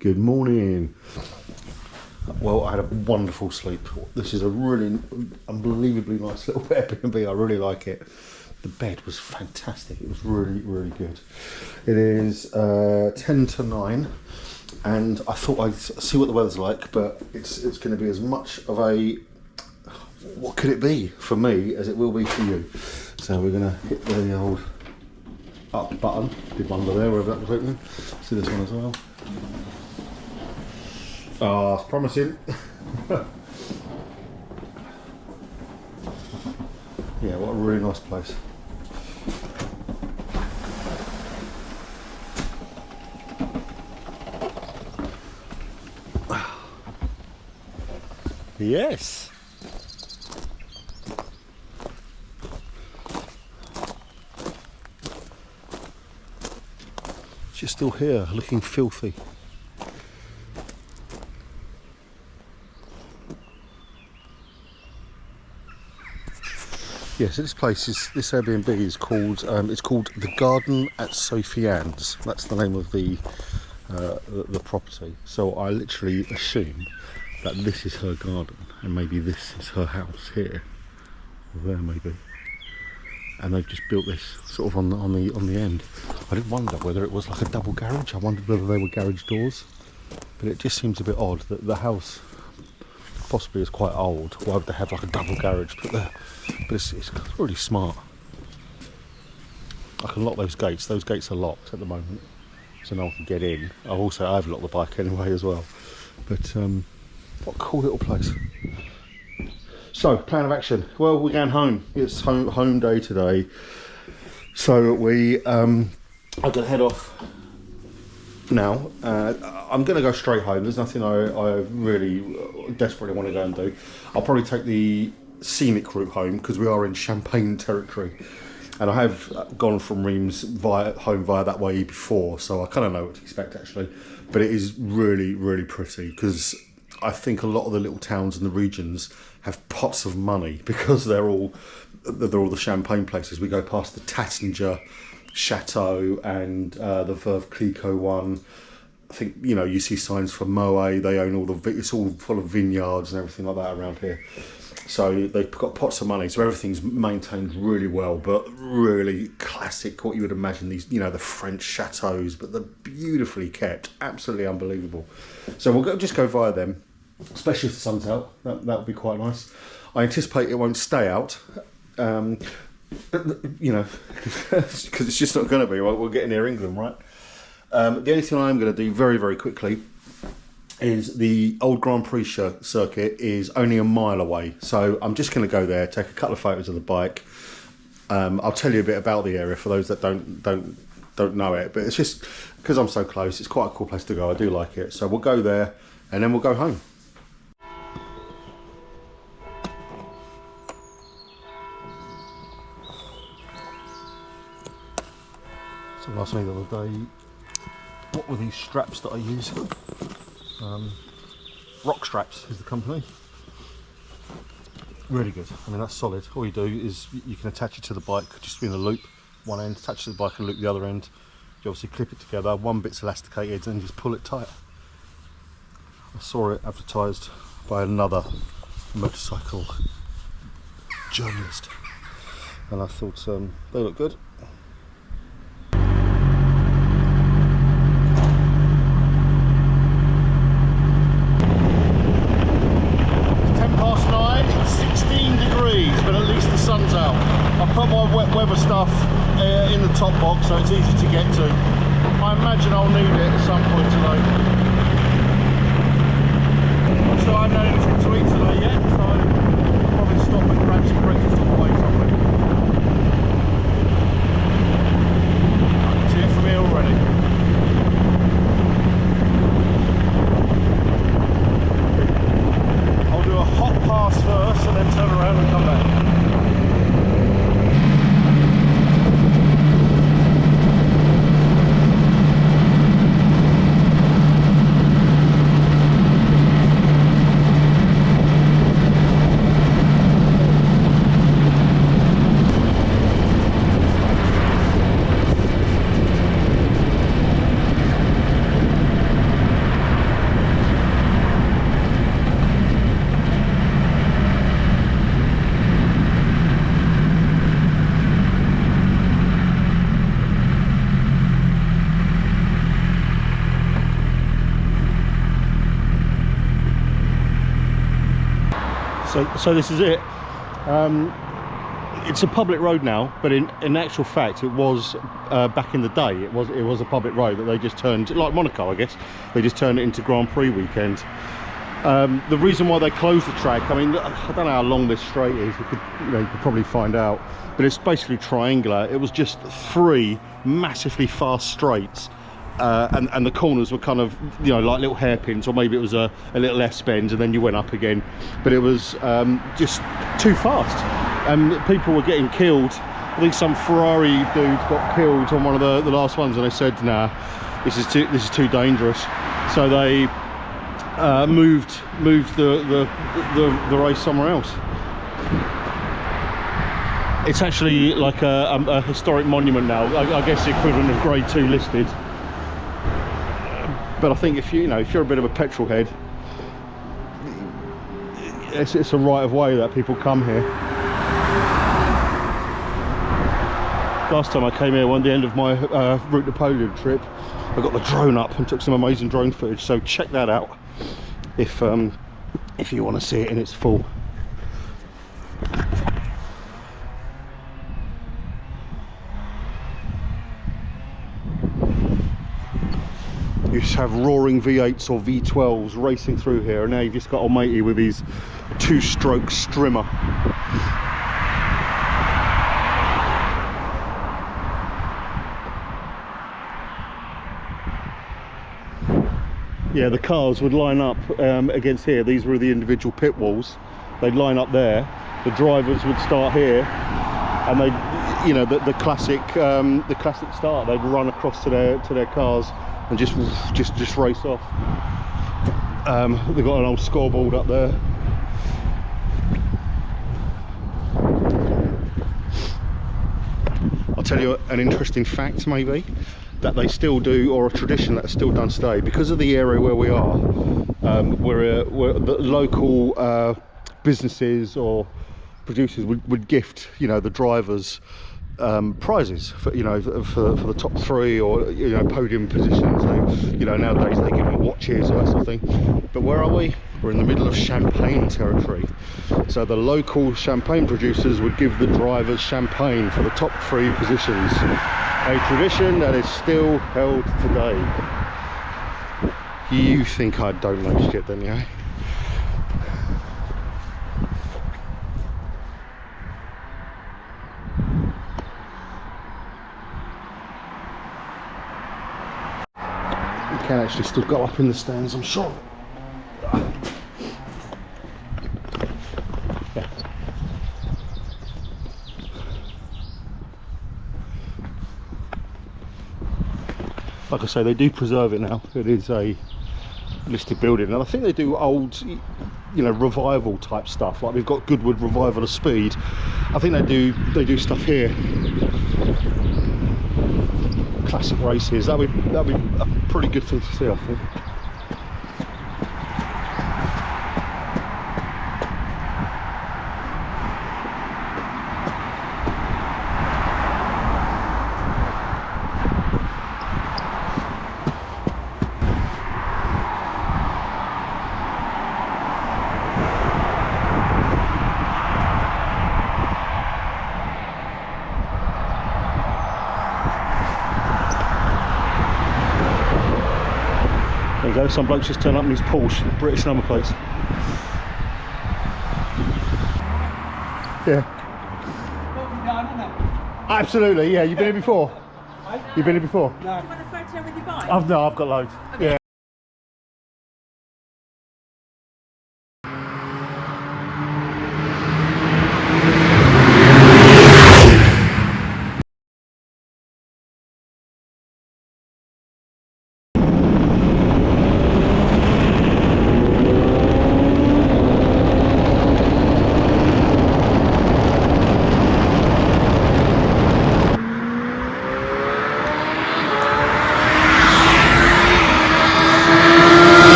Good morning. Well, I had a wonderful sleep. This is a really unbelievably nice little Airbnb. I really like it. The bed was fantastic. It was really, really good. It is 10 to 9, and I thought I'd see what the weather's like, but it's going to be as much of a, what could it be for me as it will be for you. So we're going to hit the old up button. Did one over there, wherever that was opening. See this one as well. Ah, it's promising. Yeah, what a really nice place. Yes. She's still here, looking filthy. Yeah, so this Airbnb is called, it's called The Garden at Sofiane's. That's the name of the property. So I literally assume that this is her garden, and maybe this is her house here, or there maybe. And they've just built this sort of on the end. I did wonder whether it was like a double garage. I wondered whether they were garage doors, but it just seems a bit odd that the house possibly is quite old. Why would they have like a double garage put there? But it's really smart. I can lock those gates. Those gates are locked at the moment, so no one can get in. I've locked the bike anyway as well. But what a cool little place. So, plan of action. Well, we're going home. It's home day today. So I'm going to head off now. I'm going to go straight home. There's nothing I really desperately want to go and do. I'll probably take the scenic route home because we are in Champagne territory. And I have gone from Reims home via that way before, so I kind of know what to expect actually. But it is really, really pretty because I think a lot of the little towns and the regions have pots of money because they're all the champagne places. We go past the Tassinger Chateau and the Veuve Clicquot one. I think, you know, you see signs for Moet. They own it's all full of vineyards and everything like that around here. So they've got pots of money, so everything's maintained really well, but really classic, what you would imagine these, you know, the French chateaux, but they're beautifully kept, absolutely unbelievable. So we'll just go via them, especially if the sun's out. That would be quite nice. I anticipate it won't stay out, you know, because it's just not going to be. We're getting near England, right? The only thing I'm going to do very, very quickly is the old Grand Prix circuit is only a mile away. So I'm just going to go there, take a couple of photos of the bike. I'll tell you a bit about the area for those that don't know it, but it's just because I'm so close, it's quite a cool place to go. I do like it. So we'll go there and then we'll go home. Someone asked me the other day, what were these straps that I use? Rock Straps is the company. Really good. I mean, that's solid. All you do is you can attach it to the bike, just in a loop. One end, attach it to the bike and loop the other end. You obviously clip it together. One bit's elasticated and just pull it tight. I saw it advertised by another motorcycle journalist, and I thought they look good. 16 degrees, but at least the sun's out. I've put my wet weather stuff in the top box so it's easy to get to. I imagine I'll need it at some point today. So I haven't had anything to eat today yet, so I'll probably stop and grab some breakfast on the way somewhere. I can see it from here already. Do a hot pass first and then turn around and come back. So this is it. It's a public road now, but in actual fact, it was back in the day. It was a public road that they just turned, like Monaco, I guess. They just turned it into Grand Prix weekend. The reason why they closed the track, I mean, I don't know how long this straight is. You could probably find out, but it's basically triangular. It was just 3 massively fast straights. And the corners were kind of, like little hairpins, or maybe it was a little S-bend, and then you went up again. But it was just too fast, and people were getting killed. I think some Ferrari dude got killed on one of the last ones, and they said, "Nah, this is too dangerous." So they moved the race somewhere else. It's actually like a historic monument now. I guess the equivalent of Grade 2 listed. But I think if you're a bit of a petrol head, it's a right of way that people come here. Last time I came here, at the end of my Route Napoleon trip, I got the drone up and took some amazing drone footage. So check that out if you want to see it in its full. You used to have roaring V8s or V12s racing through here, and now you've just got Almighty with his 2-stroke strimmer. Yeah, the cars would line up against here. These were the individual pit walls. They'd line up there. The drivers would start here, and they, the classic start. They'd run across to their cars and just race off. They've got an old scoreboard up there. I'll tell you an interesting fact, maybe, that they still do, or a tradition that's still done today, because of the area where we are. Where the local businesses or producers would gift, the drivers prizes for the top 3 or podium positions. Nowadays they give them watches or that sort of thing. But where are we? We're in the middle of champagne territory. So the local champagne producers would give the drivers champagne for the top 3 positions. A tradition that is still held today. You think I don't know shit, then, yeah? You can actually still go up in the stands, I'm sure. Yeah. Like I say, they do preserve it now. It is a listed building, and I think they do old, revival type stuff. Like we've got Goodwood Revival of Speed. I think they do stuff here. Classic races. That'd be a pretty good thing to see, I think. There you go, some bloke's just turned up in his Porsche, British number plates. Yeah. Absolutely, yeah. You've been here before? You've been here before? No. Do you want a photo with your bike? I've got loads. Okay. Yeah.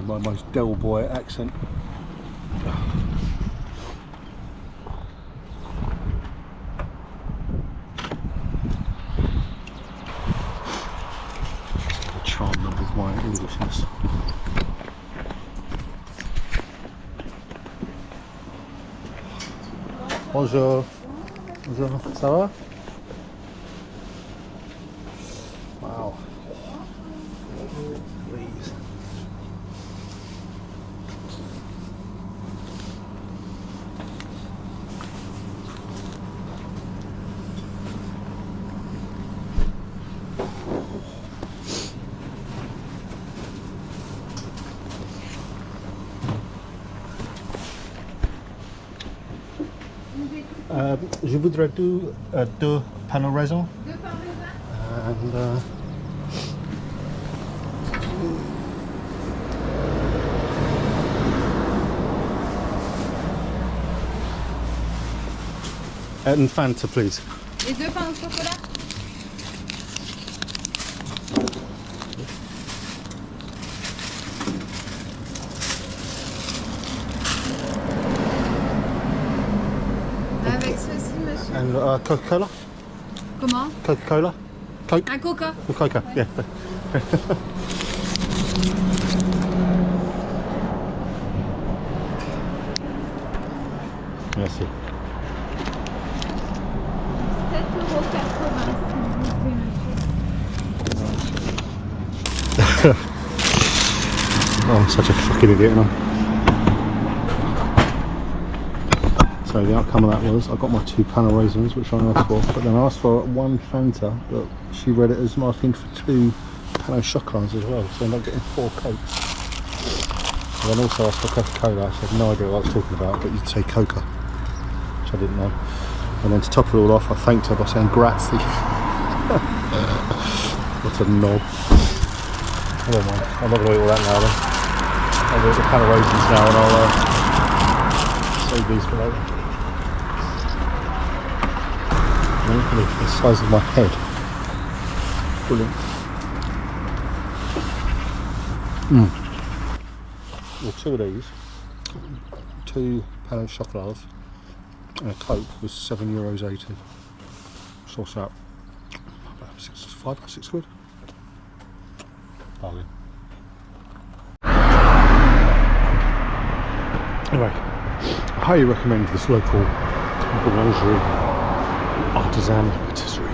again, my most Del Boy accent. Charm them with my Englishness. Bonjour. Bonjour. Ça va? Wow. Please. Je voudrais deux pains au raisin. Deux pains au raisin. And Fanta, please. Et deux pains au chocolat. Avec ceci, monsieur. And Coca-Cola? Comment? Coca-Cola? Coke? Un coca. Coca, yeah. Merci. 7,80 €, s'il vous plaît, monsieur. Oh, I'm such a fucking idiot, aren't I? So the outcome of that was I got my 2 panel raisins, which I asked for, but then I asked for 1 Fanta, but she read it as asking for 2 panel chocolats as well, so I ended up getting 4 Cokes. And then also asked for Coca-Cola. I had no idea what I was talking about, but you'd say Coca, which I didn't know. And then to top it all off, I thanked her by saying grazie. What a knob. Never mind, I'm not going to eat all that now then. I'll eat the panel raisins now and I'll save these for later. Look at the size of my head. Brilliant. Well, 2 of these, 2 pain au chocolats and a Coke was €7.80. So what's that? About 5 or 6 quid? Bargain. Anyway, I highly recommend this local boulangerie artisan patisserie.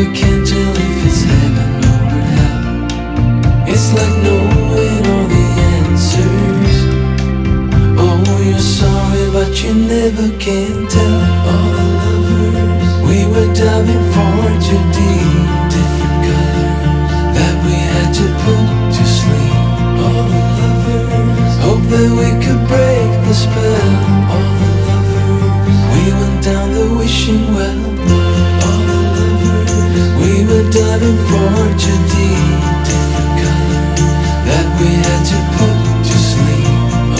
we can't tell if it's heaven or hell. It's like knowing all the answers. Oh, you're sorry, but you never can tell. All the lovers we were diving for too deep, different colors that we had to put to sleep. All the lovers hope that we could break the spell. All the lovers we went down the wishing well. All the lovers we were diving for too deep, different colors that we had to put to sleep.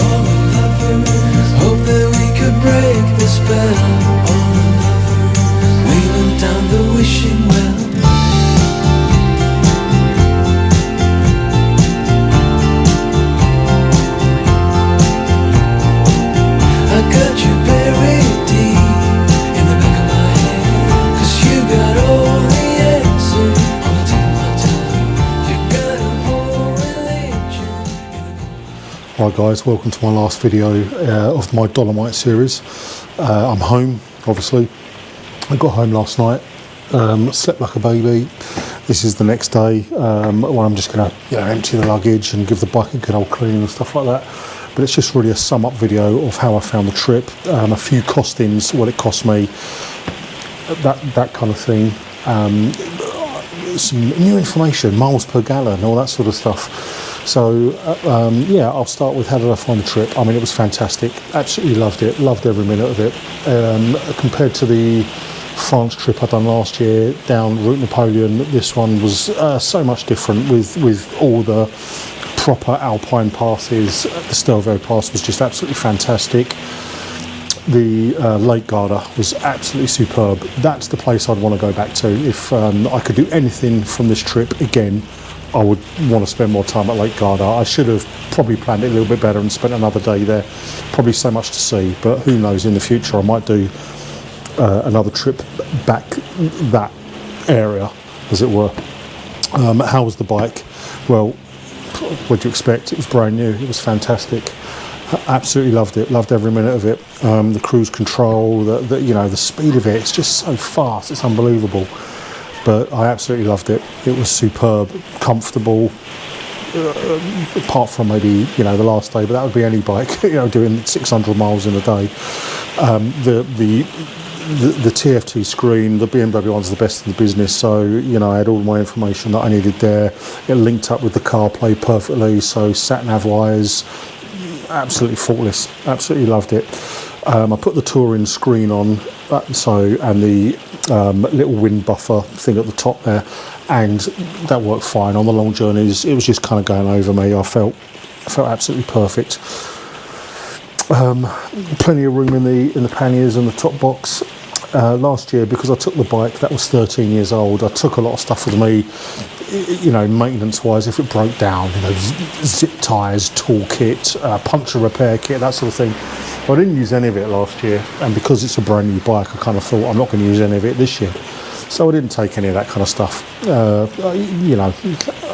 All the lovers hope that we could break the spell. All the lovers we went down the wishing well. I got you buried deep in the back of my head, 'cause you got all the answers on the tip of my tongue. You got a whole religion in the Hi guys, welcome to my last video of my Dolomite series. I'm home, obviously. I got home last night, slept like a baby. This is the next day when I'm just going to empty the luggage and give the bike a good old clean and stuff like that. But it's just really a sum up video of how I found the trip, a few costings, what it cost me, that kind of thing. Some new information, miles per gallon, all that sort of stuff. So yeah, I'll start with how did I find the trip. I mean, it was fantastic, absolutely loved it, loved every minute of it. Compared to the France trip I'd done last year down Route Napoleon, this one was so much different with all the proper alpine passes. The Stelvio Pass was just absolutely fantastic. The Lake Garda was absolutely superb. That's the place I'd want to go back to. If I could do anything from this trip again, I would want to spend more time at Lake Garda. I should have probably planned it a little bit better and spent another day there. Probably so much to see, but who knows, in the future I might do another trip back that area, as it were. How was the bike? Well, what do you expect? It was brand new. It was fantastic. Absolutely loved it. Loved every minute of it. The cruise control, the speed of it. It's just so fast. It's unbelievable. But I absolutely loved it. It was superb, comfortable. Apart from maybe the last day, but that would be any bike. Doing 600 miles in a day. The TFT screen, the BMW one's the best in the business, so I had all my information that I needed there. It linked up with the CarPlay perfectly, so sat-nav wise, absolutely faultless, absolutely loved it. I put the touring screen on, and the little wind buffer thing at the top there, and that worked fine. On the long journeys, it was just kind of going over me. I felt absolutely perfect. Plenty of room in the panniers and the top box. Last year, because I took the bike that was 13 years old, I took a lot of stuff with me, maintenance wise. If it broke down, zip ties, toolkit, puncture repair kit, that sort of thing. I didn't use any of it last year, and because it's a brand new bike, I kind of thought I'm not going to use any of it this year, so I didn't take any of that kind of stuff. I've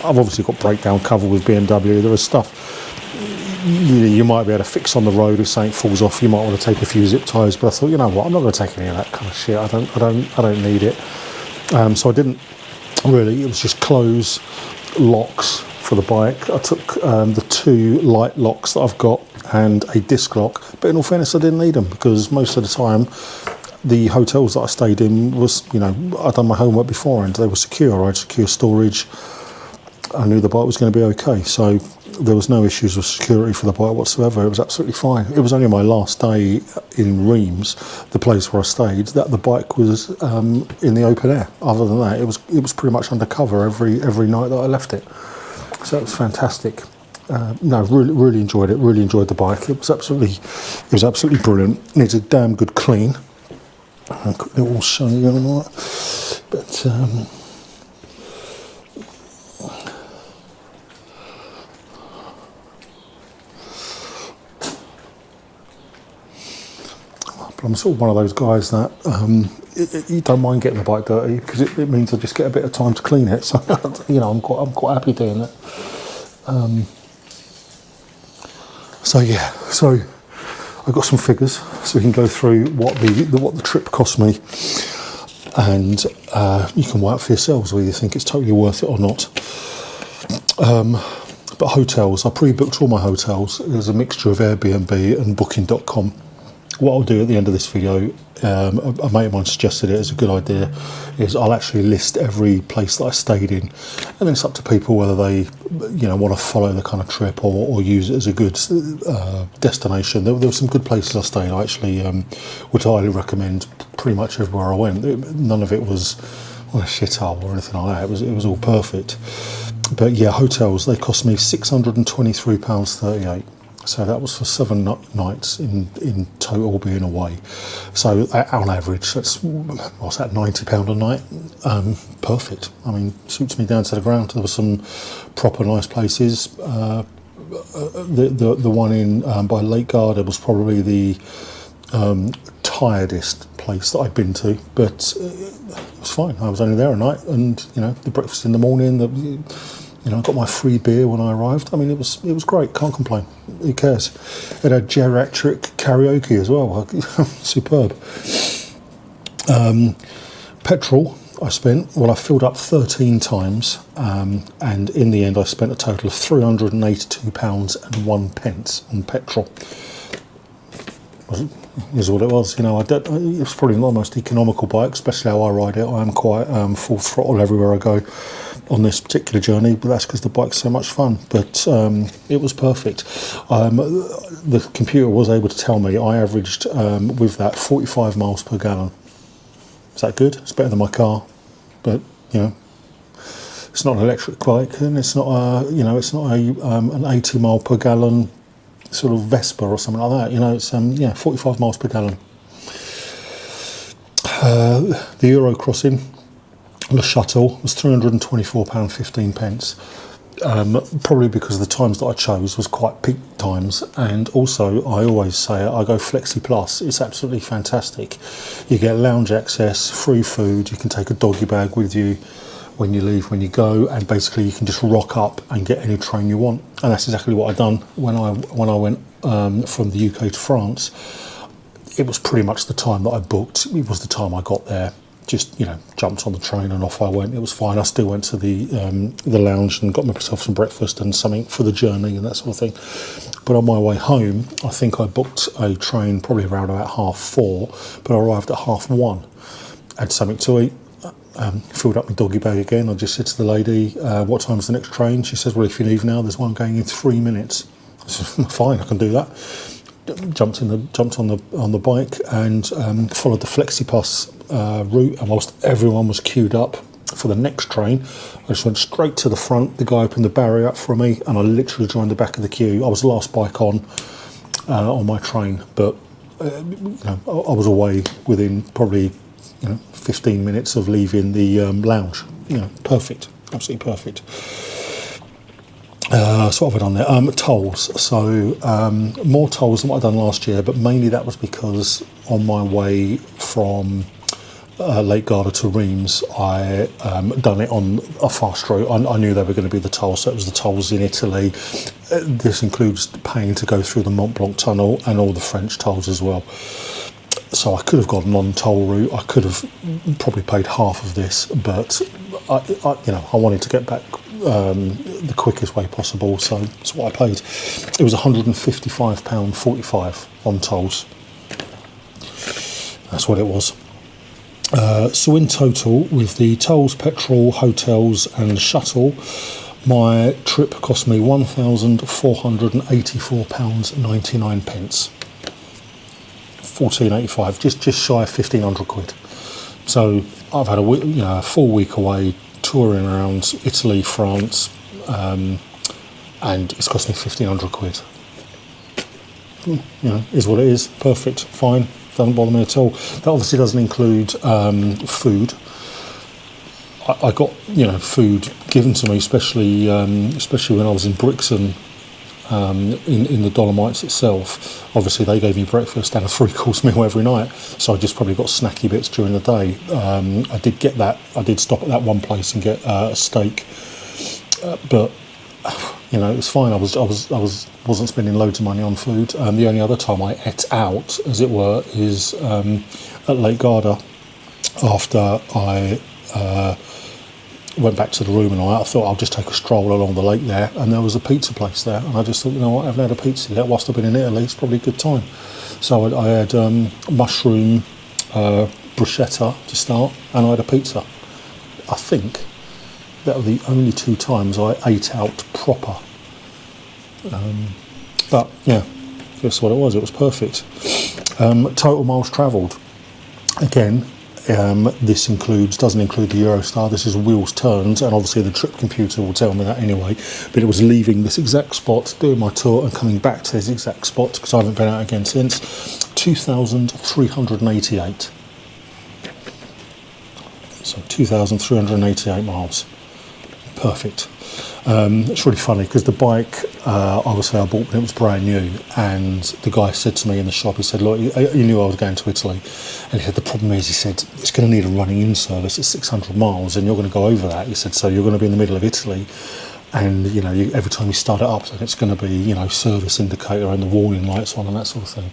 obviously got breakdown cover with BMW. There is stuff you might be able to fix on the road if something falls off. You might want to take a few zip ties, but I thought, I'm not going to take any of that kind of shit. I don't need it. So I didn't really. It was just clothes, locks for the bike. I took the two light locks that I've got and a disc lock, but in all fairness, I didn't need them because most of the time the hotels that I stayed in was, I'd done my homework before and they were secure. I had secure storage. I knew the bike was going to be okay, so there was no issues with security for the bike whatsoever. It was absolutely fine. It was only my last day in Reims, the place where I stayed, that the bike was in the open air. Other than that, it was pretty much undercover every night that I left it. So it was fantastic. Really enjoyed it. Really enjoyed the bike. It was absolutely brilliant. Needs a damn good clean. I'll quickly all show you and all that. But I'm sort of one of those guys that you don't mind getting the bike dirty because it means I just get a bit of time to clean it. So I'm quite happy doing that. So I've got some figures so we can go through what the trip cost me. and you can work for yourselves whether you think it's totally worth it or not. But hotels, I pre-booked all my hotels. There's a mixture of Airbnb and Booking.com. What I'll do at the end of this video, a mate of mine suggested it as a good idea, is I'll actually list every place that I stayed in, and then it's up to people whether they, want to follow the kind of trip or use it as a good destination. There were some good places I stayed. I actually would highly recommend pretty much everywhere I went. None of it was a shithole or anything like that. It was all perfect. But yeah, hotels, they cost me £623.38. So that was for 7 nights in total being away. So on average, that's, what's that, £90 a night? Perfect. I mean, suits me down to the ground. There were some proper nice places. The one in by Lake Garda was probably the tiredest place that I'd been to, but it was fine. I was only there a night, and the breakfast in the morning, I got my free beer when I arrived. I mean, it was great. Can't complain. Who cares? It had geriatric karaoke as well. Superb. Petrol, I filled up 13 times, and in the end I spent a total of £382.01 on petrol. Is what it was. It was probably not the most economical bike, especially how I ride it. I am quite full throttle everywhere I go on this particular journey, but that's because the bike's so much fun. But it was perfect. The computer was able to tell me I averaged with that 45 miles per gallon. Is that good? It's better than my car, but it's not an electric bike, and it's not an 80 mile per gallon sort of Vespa or something like that. It's 45 miles per gallon. The Euro crossing, the shuttle, was £324.15. Probably because the times that I chose was quite peak times, and also I always say I go Flexi Plus. It's absolutely fantastic. You get lounge access, free food, you can take a doggy bag with you when you leave, when you go, and basically you can just rock up and get any train you want. And that's exactly what I'd done when I went from the UK to France. It was pretty much the time that I booked. It was the time I got there. Just jumped on the train and off I went. It was fine. I still went to the lounge and got myself some breakfast and something for the journey and that sort of thing. But on my way home, I think I booked a train probably around about 4:30, but I arrived at 1:30. Had something to eat. Filled up my doggy bag again. I just said to the lady, what time's the next train? She says, well, if you leave now, there's one going in 3 minutes. I said, fine, I can do that. Jumped on the bike and followed the FlexiPass route, and whilst everyone was queued up for the next train, I just went straight to the front. The guy opened the barrier up for me, and I literally joined the back of the queue. I was the last bike on my train, but I was away within probably 15 minutes of leaving the lounge. Perfect, absolutely perfect. So what have I done there? Tolls. So more tolls than what I'd done last year, but mainly that was because on my way from Lake Garda to Reims, I done it on a fast route. I knew they were going to be the tolls, so it was the tolls in Italy. This includes paying to go through the Mont Blanc tunnel and all the French tolls as well. So I could have gone non-toll route. I could have probably paid half of this, but I wanted to get back the quickest way possible, so that's what I paid. It was £155.45 on tolls. That's what it was. So in total, with the tolls, petrol, hotels and shuttle, my trip cost me £1,484.99. 1485, just shy of 1,500 quid. So I've had a full week away touring around Italy, France, and it's cost me 1,500 quid. Is what it is. Perfect, fine, doesn't bother me at all. That obviously doesn't include food. I got food given to me, especially when I was in Brixton. In the Dolomites itself, obviously they gave me breakfast and a 3-course meal every night, so I just probably got snacky bits during the day. I did get that. I did stop at that one place and get a steak, but it was fine. I wasn't spending loads of money on food. The only other time I ate out, as it were, is at Lake Garda. after I went back to the room, and I thought I'll just take a stroll along the lake there, and there was a pizza place there, and I just thought, you know what, I haven't had a pizza yet. Whilst I've been in Italy, it's probably a good time. So I had mushroom bruschetta to start, and I had a pizza. I think that were the only 2 times I ate out proper. But yeah, guess what it was? It was perfect. Total miles travelled. Again, this doesn't include the Eurostar. This is wheels turned, and obviously the trip computer will tell me that anyway. But it was leaving this exact spot, doing my tour, and coming back to this exact spot because I haven't been out again since. 2,388. So 2,388 miles. Perfect. It's really funny because the bike, obviously I bought when it was brand new, and the guy said to me in the shop, he said, look, he knew I was going to Italy, and he said, the problem is, he said, it's going to need a running in service at 600 miles, and you're going to go over that. He said, so you're going to be in the middle of Italy, and every time you start it up, then it's going to be, service indicator and the warning lights on and that sort of thing.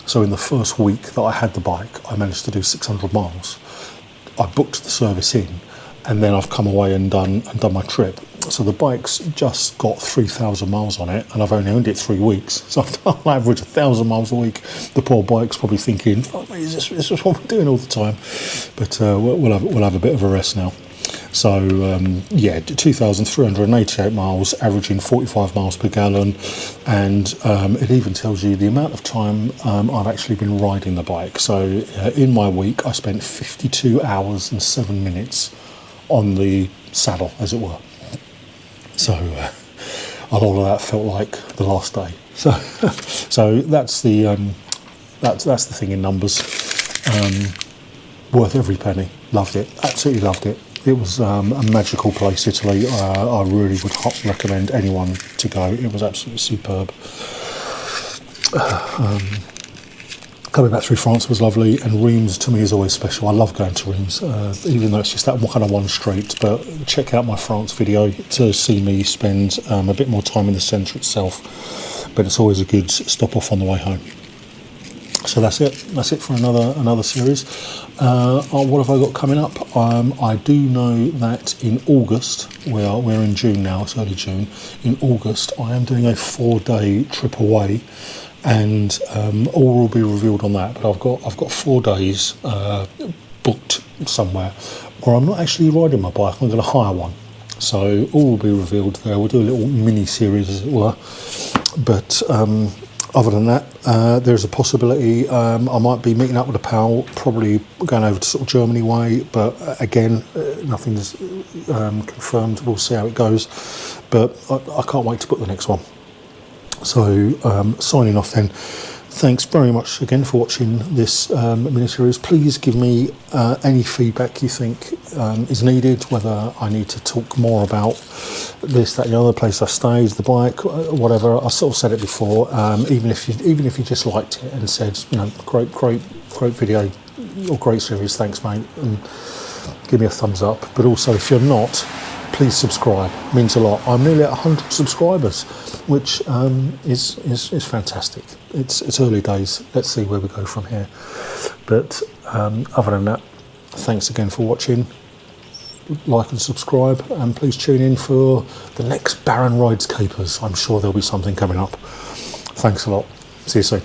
So in the first week that I had the bike, I managed to do 600 miles. I booked the service in, and then I've come away and done my trip. So the bike's just got 3,000 miles on it, and I've only owned it 3 weeks. So I've average 1,000 miles a week. The poor bike's probably thinking, oh, is this what we're doing all the time? But we'll have a bit of a rest now. So 2,388 miles, averaging 45 miles per gallon, and it even tells you the amount of time I've actually been riding the bike. So in my week, I spent 52 hours and 7 minutes on the saddle, as it were. So a lot of that felt like the last day. So that's the thing in numbers. Worth every penny. Loved it. Absolutely loved it. It was a magical place, Italy. I really would recommend anyone to go. It was absolutely superb. Coming back through France was lovely, and Reims to me is always special. I love going to Reims, even though it's just that kind of one street. But check out my France video to see me spend a bit more time in the centre itself. But it's always a good stop off on the way home. So that's it. That's it for another series. What have I got coming up? I do know that in August, we're in June now. It's early June. In August, I am doing a 4-day trip away. And all will be revealed on that. But I've got 4 days booked somewhere where I'm not actually riding my bike. I'm going to hire one. So all will be revealed there. We'll do a little mini series, as it were. But other than that, there's a possibility I might be meeting up with a pal, probably going over to sort of Germany way. But again, nothing's confirmed. We'll see how it goes. But I can't wait to book the next one. So signing off then. Thanks very much again for watching this mini-series. Please give me any feedback you think is needed, whether I need to talk more about this, that, the other place I stayed, the bike, whatever. I sort of said it before. Even if you just liked it and said, great video or great series, thanks mate, and give me a thumbs up. But also, if you're not, please subscribe. It means a lot. I'm nearly at 100 subscribers, which is fantastic. It's early days. Let's see where we go from here. But other than that, thanks again for watching. Like and subscribe, and please tune in for the next Baron Rides Capers. I'm sure there'll be something coming up. Thanks a lot. See you soon.